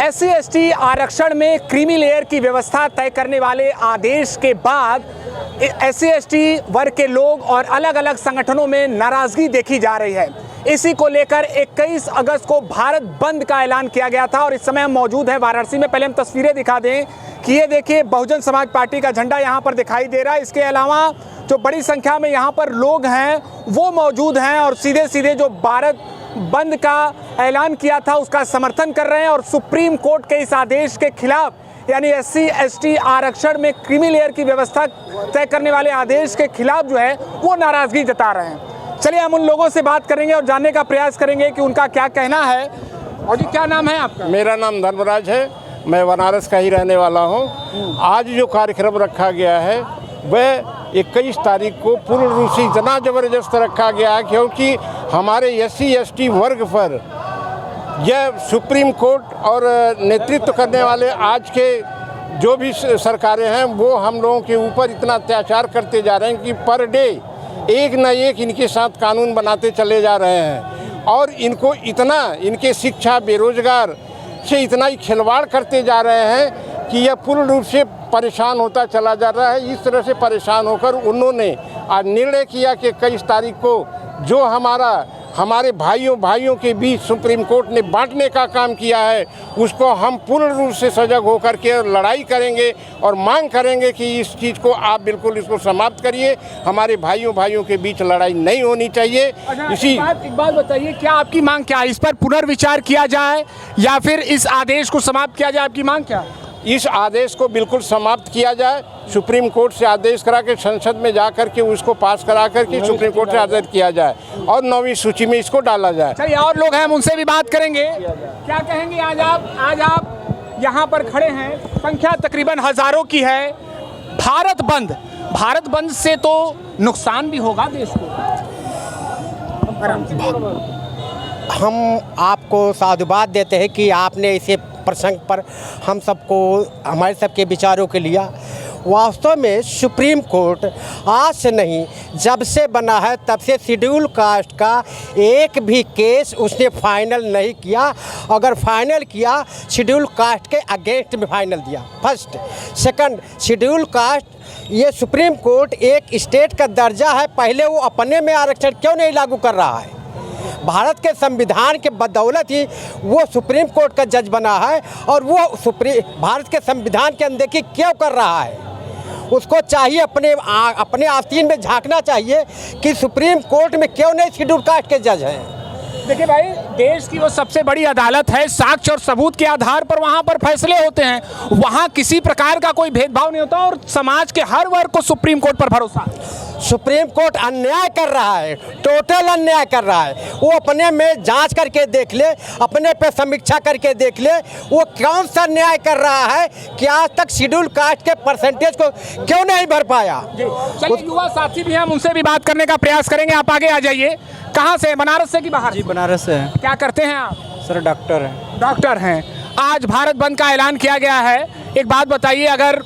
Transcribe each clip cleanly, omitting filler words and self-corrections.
SC/ST आरक्षण में creamy layer की व्यवस्था तय करने वाले आदेश के बाद SC/ST वर्ग के लोग और अलग अलग संगठनों में नाराजगी देखी जा रही है। इसी को लेकर 21 अगस्त को भारत बंद का ऐलान किया गया था और इस समय हम मौजूद हैं वाराणसी में। पहले हम तस्वीरें दिखा दें कि ये देखिए बहुजन समाज पार्टी का झंडा यहाँ पर दिखाई दे रहा है। इसके अलावा जो बड़ी संख्या में यहाँ पर लोग हैं वो मौजूद हैं और सीधे सीधे जो भारत बंद का ऐलान किया था उसका समर्थन कर रहे हैं और सुप्रीम कोर्ट के इस आदेश के खिलाफ यानी SC/ST आरक्षण में क्रीमी लेयर की व्यवस्था तय करने वाले आदेश के खिलाफ जो है वो नाराजगी जता रहे हैं। चलिए हम उन लोगों से बात करेंगे और जानने का प्रयास करेंगे कि उनका क्या कहना है। और जी क्या नाम है आपका? मेरा नाम धर्मराज है, मैं बनारस का ही रहने वाला हूँ। आज जो कार्यक्रम रखा गया है वह 21 तारीख को पूर्ण रूप से इतना ज़बरदस्त रखा गया है क्योंकि हमारे SC/ST वर्ग पर यह सुप्रीम कोर्ट और नेतृत्व करने वाले आज के जो भी सरकारें हैं वो हम लोगों के ऊपर इतना अत्याचार करते जा रहे हैं कि पर डे एक न एक इनके साथ कानून बनाते चले जा रहे हैं और इनको इतना इनके शिक्षा बेरोजगार से इतना ही खिलवाड़ करते जा रहे हैं कि यह पूर्ण रूप से परेशान होता चला जा रहा है। इस तरह से परेशान होकर उन्होंने आज निर्णय किया कि 21 तारीख को जो हमारे भाइयों के बीच सुप्रीम कोर्ट ने बांटने का काम किया है उसको हम पूर्ण रूप से सजग होकर के लड़ाई करेंगे और मांग करेंगे कि इस चीज़ को आप बिल्कुल इसको समाप्त करिए। हमारे भाइयों के बीच लड़ाई नहीं होनी चाहिए। एक बात बताइए, क्या आपकी मांग क्या है? इस पर पुनर्विचार किया जाए या फिर इस आदेश को समाप्त किया जाए? आपकी मांग क्या है? इस आदेश को बिल्कुल समाप्त किया जाए। सुप्रीम कोर्ट से आदेश करा के संसद में जा कर के उसको पास करा कर के सुप्रीम कोर्ट से आदेश किया जाए और 9वीं सूची में इसको डाला जाए। चलिए और लोग हैं, हम उनसे भी बात करेंगे। क्या कहेंगे? आज आप यहाँ पर खड़े हैं, संख्या तकरीबन हजारों की है। भारत बंद से तो नुकसान भी होगा देश को। हम आपको साधुवाद देते हैं कि आपने इसे प्रसंग पर हम सबको हमारे सबके विचारों के लिया। वास्तव में सुप्रीम कोर्ट आज से नहीं जब से बना है तब से शेड्यूल कास्ट का एक भी केस उसने फाइनल नहीं किया। अगर फाइनल किया शेड्यूल कास्ट के अगेंस्ट में फाइनल दिया। फर्स्ट सेकंड, शेड्यूल कास्ट ये सुप्रीम कोर्ट एक स्टेट का दर्जा है, पहले वो अपने में आरक्षण क्यों नहीं लागू कर रहा है? भारत के संविधान के बदौलत ही वो सुप्रीम कोर्ट का जज बना है और वो भारत के संविधान की अनदेखी क्यों कर रहा है? उसको चाहिए अपने आस्तीन में झांकना चाहिए कि सुप्रीम कोर्ट में क्यों नहीं शेड्यूल कास्ट के जज हैं। देखिए भाई, देश की वो सबसे बड़ी अदालत है, साक्ष्य और सबूत के आधार पर वहाँ पर फैसले होते हैं। वहाँ किसी प्रकार का कोई भेदभाव नहीं होता और समाज के हर वर्ग को सुप्रीम कोर्ट पर भरोसा है। सुप्रीम कोर्ट अन्याय कर रहा है, टोटल अन्याय कर रहा है। वो अपने में जांच करके देख ले, अपने पे समीक्षा करके देख ले वो कौन सा न्याय कर रहा है कि आज तक शेड्यूल कास्ट के परसेंटेज को क्यों नहीं भर पाया। चलिए युवा साथी भी हैं, हम उनसे भी बात करने का प्रयास करेंगे। आप आगे आ जाइए। कहाँ से? बनारस से कि बाहर? जी बनारस से हैं। क्या करते हैं आप? सर डॉक्टर हैं। डॉक्टर हैं। आज भारत बंद का ऐलान किया गया है। एक बात बताइए, अगर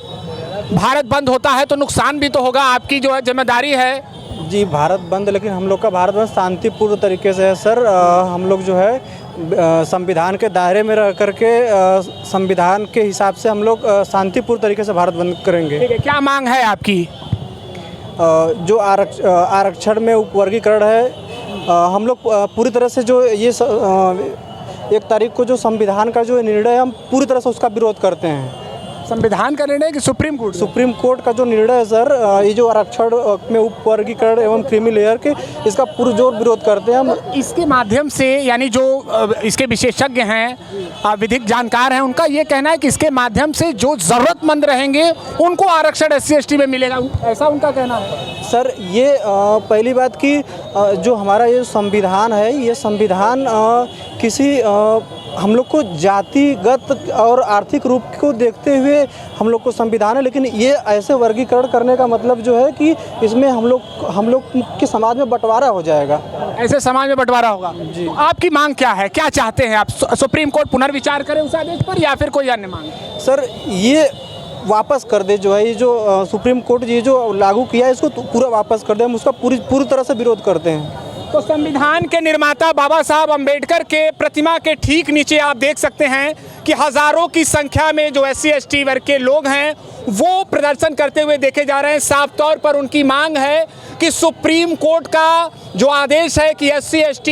भारत बंद होता है तो नुकसान भी तो होगा, आपकी जो है जिम्मेदारी है। जी भारत बंद, लेकिन हम लोग का भारत बंद शांतिपूर्ण तरीके से है सर। हम लोग जो है संविधान के दायरे में रह करके संविधान के हिसाब से हम लोग शांतिपूर्ण तरीके से भारत बंद करेंगे। ठीक है, क्या मांग है आपकी? जो आरक्षण में उपवर्गीकरण है, हम लोग पूरी तरह से जो ये 1 तारीख को जो संविधान का जो निर्णय हम पूरी तरह से उसका विरोध करते हैं। संविधान का निर्णय कि सुप्रीम कोर्ट का जो निर्णय है सर, ये जो आरक्षण में उपवर्गीकरण एवं क्रीमी लेयर के, इसका पुरजोर विरोध करते हैं हम। इसके माध्यम से यानी जो इसके विशेषज्ञ हैं, विधिक जानकार हैं, उनका ये कहना है कि इसके माध्यम से जो ज़रूरतमंद रहेंगे उनको आरक्षण SC/ST में मिलेगा, ऐसा उनका कहना है। सर ये पहली बात कि जो हमारा ये संविधान है, ये संविधान किसी हम लोग को जातिगत और आर्थिक रूप को देखते हुए हम लोग को संविधान है, लेकिन ये ऐसे वर्गीकरण करने का मतलब जो है कि इसमें हम लोग के समाज में बंटवारा हो जाएगा। ऐसे समाज में बंटवारा होगा जी। तो आपकी मांग क्या है? क्या चाहते हैं आप? सुप्रीम कोर्ट पुनर्विचार करे उस आदेश पर या फिर कोई अन्य मांग? सर ये वापस कर दे, जो है ये जो सुप्रीम कोर्ट ये जो लागू किया है इसको पूरा वापस कर दे। हम उसका पूरी तरह से विरोध करते हैं। तो संविधान के निर्माता बाबा साहब अम्बेडकर के प्रतिमा के ठीक नीचे आप देख सकते हैं कि हजारों की संख्या में जो SC/ST वर्ग के लोग हैं वो प्रदर्शन करते हुए देखे जा रहे हैं। साफ तौर पर उनकी मांग है कि सुप्रीम कोर्ट का जो आदेश है कि SC/ST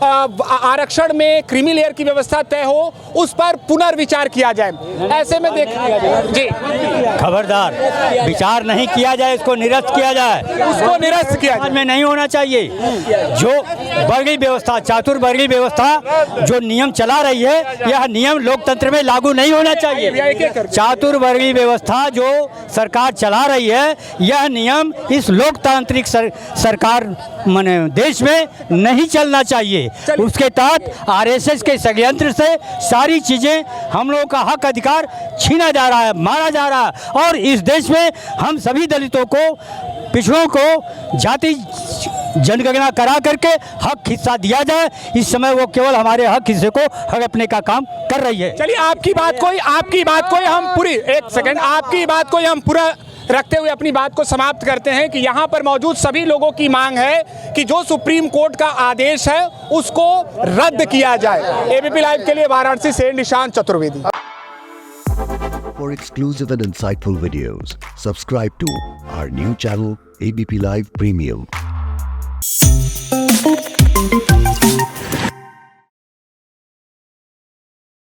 आरक्षण में क्रीमी लेयर की व्यवस्था तय हो, उस पर पुनर्विचार किया जाए। ऐसे में देख जी, खबरदार, विचार नहीं किया जाए, इसको निरस्त किया जाए, उसको निरस्त किया जाए। में नहीं होना चाहिए। जो वर्गीय व्यवस्था, चातुर्वर्गीय व्यवस्था जो नियम चला रही है, यह नियम लोकतंत्र में लागू नहीं होना चाहिए। चातुर्वर्गीय व्यवस्था जो सरकार चला रही है, यह नियम इस लोकतांत्रिक सरकार माने देश में नहीं चलना चाहिए। उसके तहत RSS के षड्यंत्र से सारी चीजें, हम लोगों का हक अधिकार छीना जा रहा है, मारा जा रहा है। और इस देश में हम सभी दलितों को, पिछड़ों को जाति जनगणना करा करके हक हिस्सा दिया जाए। इस समय वो केवल हमारे हक हिस्से को हड़पने का काम कर रही है। चलिए, आपकी बात को हम पूरी, एक सेकंड, आपकी बात को हम पूरा रखते हुए अपनी बात को समाप्त करते हैं कि यहाँ पर मौजूद सभी लोगों की मांग है कि जो सुप्रीम कोर्ट का आदेश है उसको रद्द किया जाए। ABP लाइव के लिए वाराणसी से Nishant Chaturvedi. For exclusive and insightful videos, subscribe to our new channel ABP Live Premium.